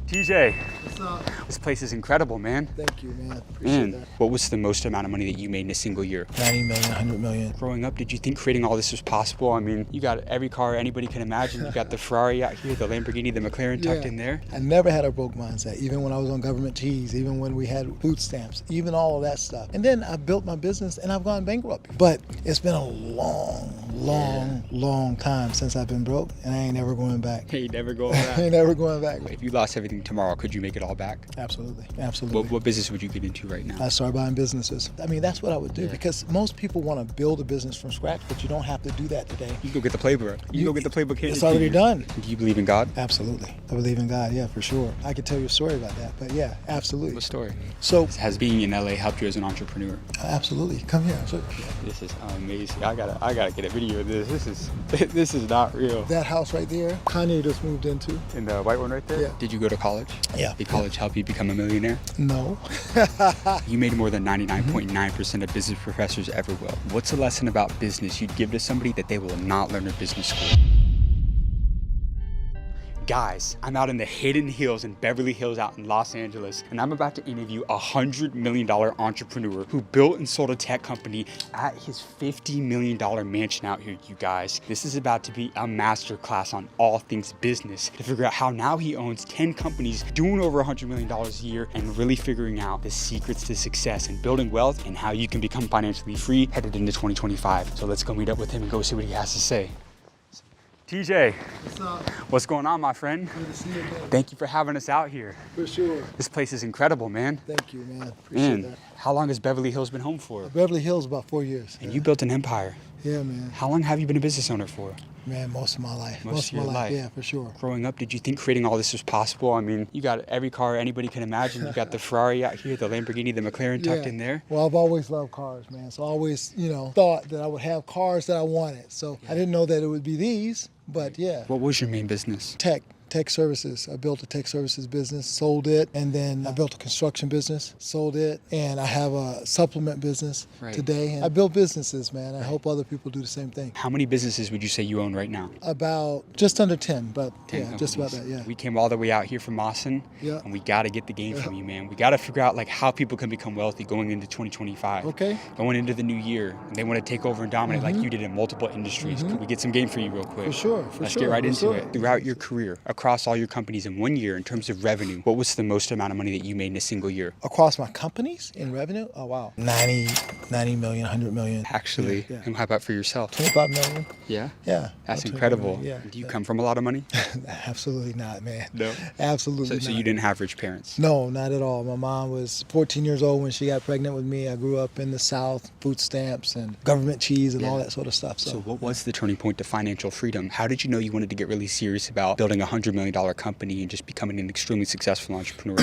TJ, What's up? this place is incredible, man. Thank you, man. Appreciate that. What was the most amount of money that you made in a single year? 90 million, 100 million. Growing up, did you think creating all this was possible? I mean, you got every car anybody can imagine. You got the Ferrari out here, the Lamborghini, the McLaren tucked in there. I never had a broke mindset, even when I was on government cheese, even when we had food stamps, even all of that stuff. And then I built my business and I've gone bankrupt. But it's been a long time since I've been broke, and I ain't never going back. Hey, never going I back. ain't never going back. If you lost everything tomorrow, could you make it all back? Absolutely, absolutely. What business would you get into right now? I started buying businesses. I mean, that's what I would do because most people want to build a business from scratch, but you don't have to do that today. You go get the playbook. You go get the playbook handed It's to already you. done. Do you believe in God? Absolutely. I believe in God, yeah, for sure. I could tell you a story about that, but yeah, absolutely. What story? So, Has being in LA helped you as an entrepreneur? absolutely. Come here. So, This is amazing. I gotta get a video of this. This is not real. that house right there, Kanye just moved into. And the white one right there? Yeah. Did you go to college? Yeah. Did college help you become a millionaire? No. You made more than 99.9% of business professors ever will. What's a lesson about business you'd give to somebody that they will not learn at business school? Guys, I'm out in the Hidden Hills in Beverly Hills out in Los Angeles, and I'm about to interview a $100 million entrepreneur who built and sold a tech company at his $50 million mansion out here, you guys. This is about to be a masterclass on all things business to figure out how now he owns 10 companies doing over $100 million a year and really figuring out the secrets to success and building wealth and how you can become financially free headed into 2025. So let's go meet up with him and go see what he has to say. TJ, What's up? what's going on, my friend? Good to see you again. Thank you for having us out here. For sure. This place is incredible, man. Thank you, man. Appreciate Man, that. how long has Beverly Hills been home for? Beverly Hills about 4 years. And you built an empire. Yeah, man. How long have you been a business owner for? Man, most of my life. Most of your life. Yeah, for sure. Growing up, did you think creating all this was possible? I mean, you got every car anybody can imagine. You got the Ferrari out here, the Lamborghini, the McLaren tucked in there. Well, I've always loved cars, man. So I always, thought that I would have cars that I wanted. So I didn't know that it would be these, but yeah. What was your main business? Tech services. I built a tech services business, sold it, and then I built a construction business, sold it, and I have a supplement business today. And I build businesses, man. I hope other people do the same thing. How many businesses would you say you own right now? About just under 10, but 10 yeah, just about that, companies. yeah. We came all the way out here from Austin, Yeah. and we got to get the game from you, man. We got to figure out like how people can become wealthy going into 2025. Okay. Going into the new year, and they want to take over and dominate like you did in multiple industries. Could we get some game for you real quick? For sure, Let's sure. get right into sure. it. Throughout your career, across all your companies in 1 year, in terms of revenue, what was the most amount of money that you made in a single year? Across my companies in revenue? Oh, wow. 90 million, 100 million. Actually, Yeah. and how about for yourself? 25 million? Yeah? Yeah. That's about 25 incredible. million, Yeah. Do you come from a lot of money? Absolutely not, man. No. Absolutely So not. you didn't have rich parents? No, not at all. My mom was 14 years old when she got pregnant with me. I grew up in the South, food stamps and government cheese and all that sort of stuff. So what was the turning point to financial freedom? How did you know you wanted to get really serious about building a $100 million company and just becoming an extremely successful entrepreneur?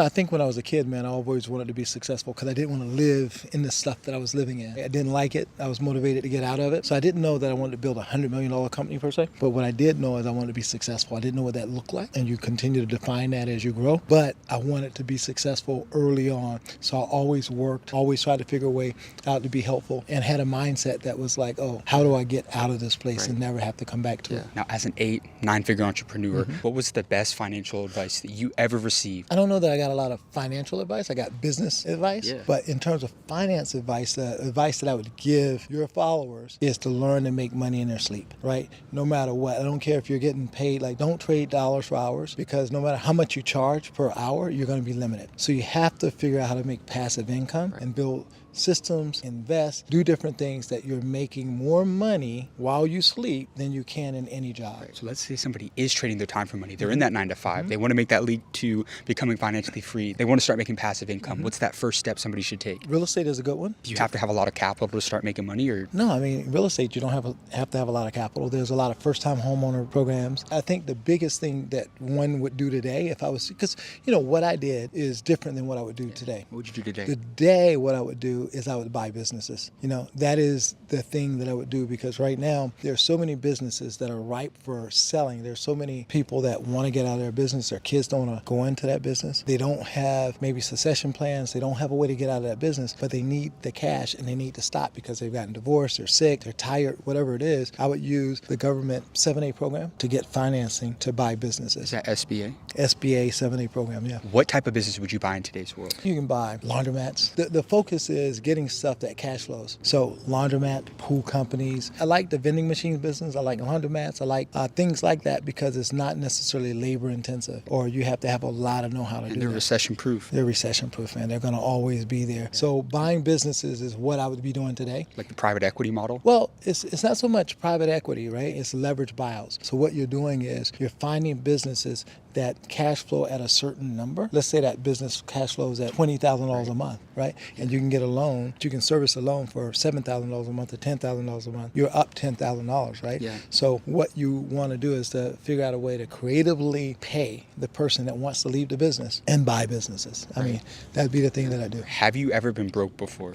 I think when I was a kid, man, I always wanted to be successful because I didn't want to live in the stuff that I was living in. I didn't like it. I was motivated to get out of it. So I didn't know that I wanted to build a $100 million company per se. But what I did know is I wanted to be successful. I didn't know what that looked like. And you continue to define that as you grow. But I wanted to be successful early on. So I always worked, always tried to figure a way out to be helpful, and had a mindset that was like, oh, how do I get out of this place and never have to come back to it? Now, as an 9-figure entrepreneur, what was the best financial advice that you ever received? I don't know that I got a lot of financial advice. I got business advice. Yeah. But in terms of finance advice, the advice that I would give your followers is to learn to make money in their sleep, right? No matter what. I don't care if you're getting paid. Like, don't trade dollars for hours, because no matter how much you charge per hour, you're going to be limited. So you have to figure out how to make passive income and build systems, invest, do different things that you're making more money while you sleep than you can in any job. So let's say somebody is trading their time for money. They're in that 9 to 5. They want to make that leap to becoming financially free. They want to start making passive income. What's that first step somebody should take? Real estate is a good one. Do you have to have a lot of capital to start making money, or? No, I mean, real estate, you don't have to have a lot of capital. There's a lot of first-time homeowner programs. I think the biggest thing that one would do today, if I was, because, what I did is different than what I would do today. What would you do today? Today, what I would do do is I would buy businesses. That is the thing that I would do, because right now there's so many businesses that are ripe for selling. There's so many people that want to get out of their business. Their kids don't want to go into that business. They don't have maybe succession plans. They don't have a way to get out of that business, but they need the cash and they need to stop because they've gotten divorced, they're sick, they're tired, whatever it is. I would use the government 7A program to get financing to buy businesses. Is that SBA? SBA 7A program, yeah. What type of business would you buy in today's world? You can buy laundromats. The focus is getting stuff that cash flows. So laundromat, pool companies. I like the vending machine business. I like laundromats. I like things like that because it's not necessarily labor intensive, or you have to have a lot of know-how to do that. And they're recession proof. They're recession proof, man. They're going to always be there. So buying businesses is what I would be doing today. Like the private equity model? Well, it's not so much private equity, right? It's leverage buyouts. So what you're doing is you're finding businesses that cash flow at a certain number. Let's say that business cash flows at $20,000 a month, right? And you can get a loan. You can service a loan for $7,000 a month or $10,000 a month. You're up $10,000, right? Yeah. So what you want to do is to figure out a way to creatively pay the person that wants to leave the business and buy businesses. I mean, that'd be the thing that I do. Have you ever been broke before?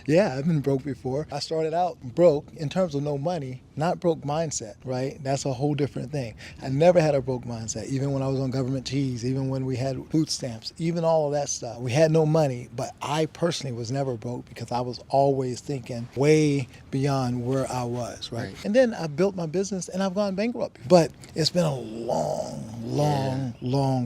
Yeah, I've been broke before. I started out broke in terms of no money, not broke mindset, right? That's a whole different thing. I never had a broke mindset, even when I was on government cheese, even when we had food stamps, even all of that stuff. We had no money, but I personally was never broke because I was always thinking way beyond where I was, right? And then I built my business and I've gone bankrupt. But it's been a long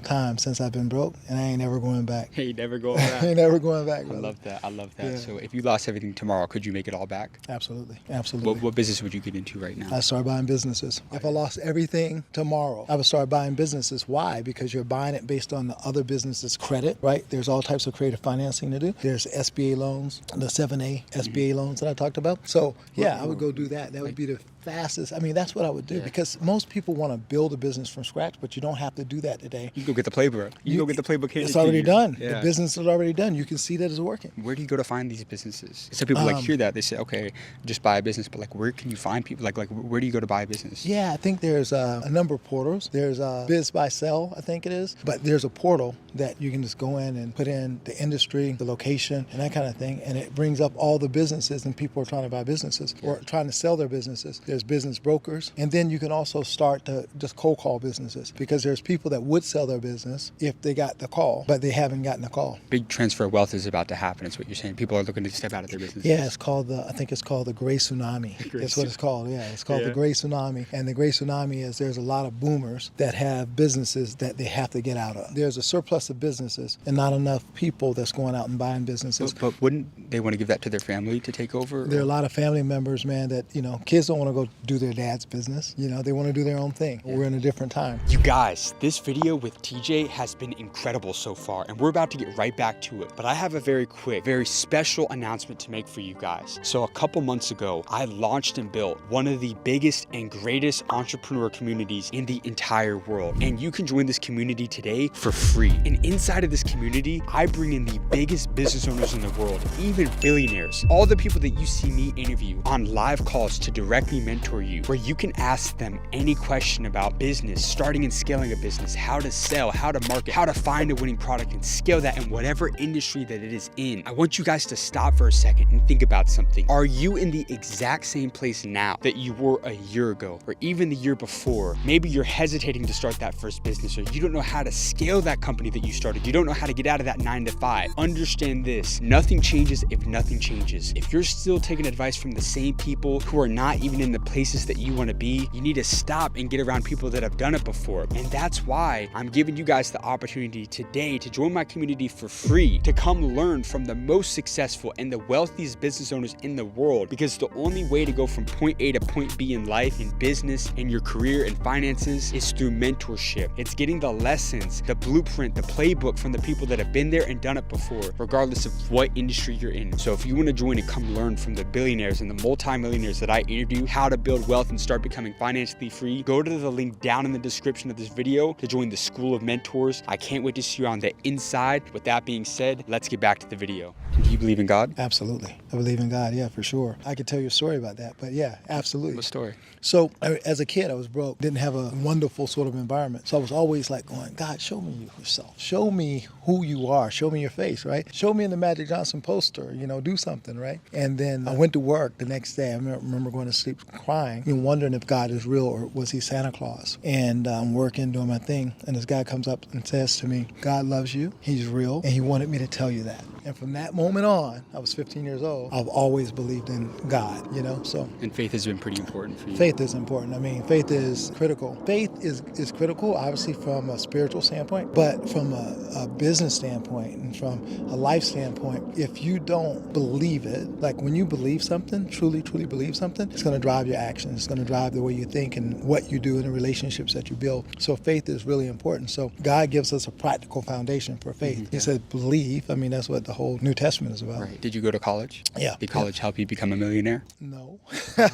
time since I've been broke, and I ain't never going back. Hey, never going back. I ain't never going back, brother. I love that. Yeah. So if you lost everything tomorrow, could you make it all back? Absolutely. What business would you get into right now? I start buying businesses. If I lost everything tomorrow, I would start buying businesses. Why? Because you're buying it based on the other business's credit, right? There's all types of creative financing to do. There's SBA loans, the 7A SBA loans that I talked about. So yeah, I would go do that. That would be the fastest. I mean, that's what I would do, because most people want to build a business from scratch, but you don't have to do that today. You go get the playbook. You go get the playbook. It's already done. Yeah. The business is already done. You can see that it's working. Where do you go to find these businesses? Some people hear that. They say, okay, just buy a business. But where can you find people? Like where do you go to buy a business? Yeah, I think there's a number of portals. There's Biz by Sell, I think it is. But there's a portal that you can just go in and put in the industry, the location, and that kind of thing. And it brings up all the businesses, and people are trying to buy businesses or trying to sell their businesses. There's business brokers. And then you can also start to just cold call businesses, because there's people that would sell their business if they got the call, but they haven't gotten the call. Big transfer of wealth is about to happen, is what you're saying. People are looking to step out of their business. Yeah, I think it's called the Gray Tsunami. That's what it's called. Yeah, it's called the Gray Tsunami. And the Gray Tsunami is there's a lot of boomers that have businesses that they have to get out of. There's a surplus of businesses and not enough people that's going out and buying businesses. But wouldn't they want to give that to their family to take over? There are a lot of family members, man, that, kids don't want to go do their dad's business. They want to do their own thing. Yeah. We're in a different time. You guys, this video with TJ has been incredible so far, and we're about to get right back to it. But I have a very quick, very special announcement to make for you guys. So a couple months ago, I launched and built one of the biggest and greatest entrepreneur communities in the entire world. And you can join this community today for free. And inside of this community, I bring in the biggest business owners in the world, even billionaires, all the people that you see me interview on live calls to directly mentor you, where you can ask them any question about business, starting and scaling a business, how to sell, how to market, how to find a winning product and scale that in whatever industry that it is in. I want you guys to stop for a second and think about something. Are you in the exact same place now that you were a year ago, or even the year before? Maybe you're hesitating to start that first business, or you don't know how to scale that company that you started. You don't know how to get out of that 9-to-5. Understand this: nothing changes if nothing changes. If you're still taking advice from the same people who are not even in the places that you want to be, you need to stop and get around people that have done it before. And that's why I'm giving you guys the opportunity today to join my community for free, to come learn from the most successful and the wealthiest business owners in the world. Because the only way to go from point A to point B in life, in business, in your career, and finances is through mentorship. It's getting the lessons, the blueprint, the playbook from the people that have been there and done it before, regardless of what industry you're in. So if you want to join and come learn from the billionaires and the multimillionaires that I interview, how how to build wealth and start becoming financially free, go to the link down in the description of this video to join the School of Mentors. I can't wait to see you on the inside. With that being said, let's get back to the video. Do you believe in God? Absolutely. I believe in God, yeah, for sure. I could tell you a story about that, but yeah, absolutely. What story? So as a kid, I was broke, didn't have a wonderful sort of environment. So I was always like going, God, show me yourself. Show me who you are. Show me your face, right? Show me in the Magic Johnson poster, do something, right? And then I went to work the next day. I remember going to sleep crying and wondering if God is real or was he Santa Claus? And I'm working, doing my thing. And this guy comes up and says to me, God loves you. He's real. And he wanted me to tell you that. And from that moment on, I was 15 years old, I've always believed in God, so. And faith has been pretty important for you. Faith is important. I mean, faith is critical. Faith is critical, obviously, from a spiritual standpoint, but from a business standpoint and from a life standpoint, if you don't believe it, like when you believe something, truly believe something, it's going to drive your actions. It's going to drive the way you think and what you do in the relationships that you build. So faith is really important. So God gives us a practical foundation for faith. He said believe. I mean, that's what the whole New Testament is about. Right. Did you go to college? Yeah. Did college help you become a millionaire? No. But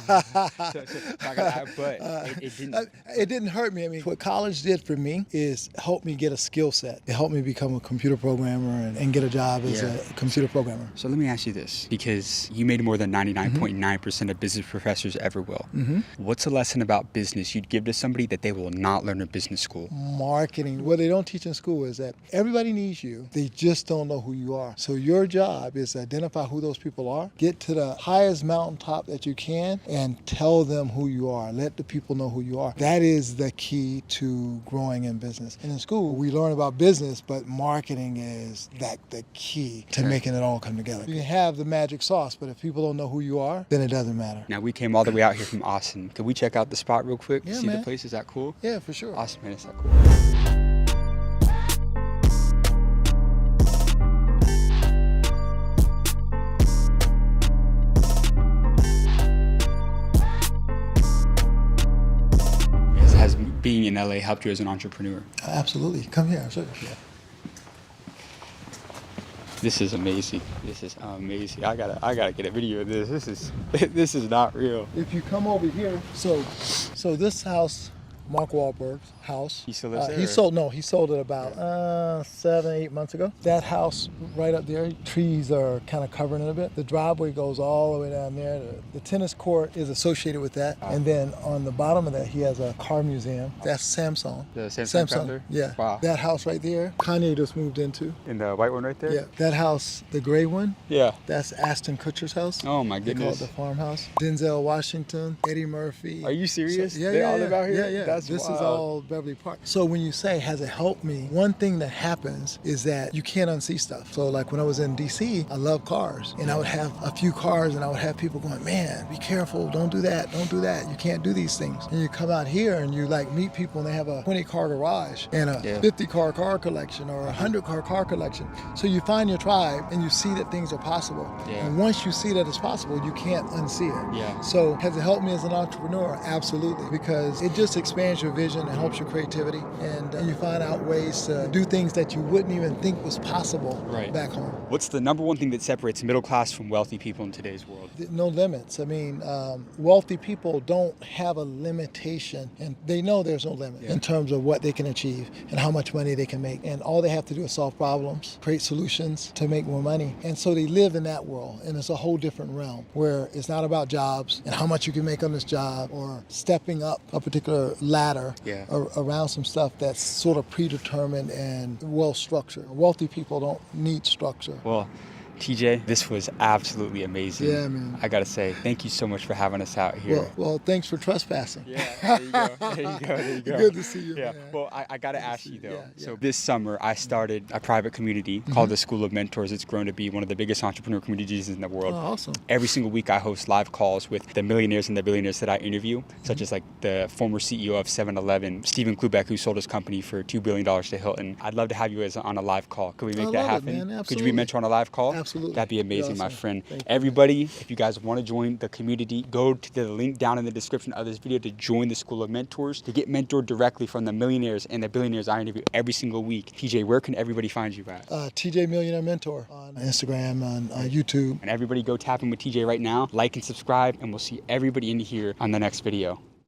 it didn't. It didn't hurt me. I mean, what college did for me is help me get a skill set. It helped me become a computer programmer and get a job as a computer programmer. So let me ask you this, because you made more than 99.9% of business professors ever will. What's a lesson about business you'd give to somebody that they will not learn in business school? Marketing. What they don't teach in school is that everybody needs you. They just don't know who you are. So your job is to identify who those people are, get to the highest mountaintop that you can, and tell them who you are. Let the people know who you are. That is the key to growing in business. And in school, we learn about business, but marketing is the key to making it all come together. You can have the magic sauce, but if people don't know who you are, then it doesn't matter. Now, we came all the way out here from Austin. Could we check out the spot real quick? Yeah, See man. the place? Is that cool? Yeah, for sure. Awesome, man. Is that cool? Has being in LA helped you as an entrepreneur? Absolutely. Come here. I'll show you. Yeah. This is amazing. This is amazing. I gotta get a video of this. This is not real. If you come over here, so this house, Mark Wahlberg's house. He still lives there? He sold it about 7-8 months ago. That house right up there, trees are kind of covering it a bit. The driveway goes all the way down there. The tennis court is associated with that. And then on the bottom of that, he has a car museum. That's Samsung. The Samsung founder? Yeah. Wow. That house right there, Kanye just moved into. In the white one right there? Yeah. That house, the gray one, Yeah. that's Ashton Kutcher's house. Oh my They call it goodness. the farmhouse. Denzel Washington, Eddie Murphy. Are you serious? So, yeah, They yeah, all yeah. live out here? Yeah, yeah. That's This is wild. all Beverly Park. So when you say, has it helped me? One thing that happens is that you can't unsee stuff. So like when I was in DC, I love cars. And I would have a few cars and I would have people going, man, be careful. Don't do that. Don't do that. You can't do these things. And you come out here and you like meet people and they have a 20-car garage and a 50-car car collection or a 100-car car collection. So you find your tribe and you see that things are possible. Yeah. And once you see that it's possible, you can't unsee it. Yeah. So has it helped me as an entrepreneur? Absolutely. Because it just expands your vision and helps your creativity. And you find out ways to do things that you wouldn't even think was possible back home. What's the number one thing that separates middle class from wealthy people in today's world? No limits. I mean, wealthy people don't have a limitation, and they know there's no limit in terms of what they can achieve and how much money they can make. And all they have to do is solve problems, create solutions to make more money. And so they live in that world, and it's a whole different realm where it's not about jobs and how much you can make on this job or stepping up a particular ladder around some stuff that's sort of predetermined and well structured. Wealthy people don't need structure. Well, TJ, this was absolutely amazing. Yeah, man. I gotta say, thank you so much for having us out here. Well, thanks for trespassing. Yeah, there you go. There you go. There you go. Good to see you, Yeah. man. Well, I gotta ask you though. Yeah. So this summer, I started a private community called the School of Mentors. It's grown to be one of the biggest entrepreneur communities in the world. Oh, awesome. Every single week, I host live calls with the millionaires and the billionaires that I interview, such as like the former CEO of 7-Eleven, Stephen Klubeck, who sold his company for $2 billion to Hilton. I'd love to have you on a live call. Could we make that love it, happen? man. Could you be a mentor on a live call? Absolutely. That'd be amazing, my Awesome. friend. Thank you. Everybody, if you guys want to join the community, go to the link down in the description of this video to join the School of Mentors, to get mentored directly from the millionaires and the billionaires I interview every single week. TJ, where can everybody find you at? TJ Millionaire Mentor on Instagram, on YouTube. And everybody go tap in with TJ right now, like and subscribe, and we'll see everybody in here on the next video.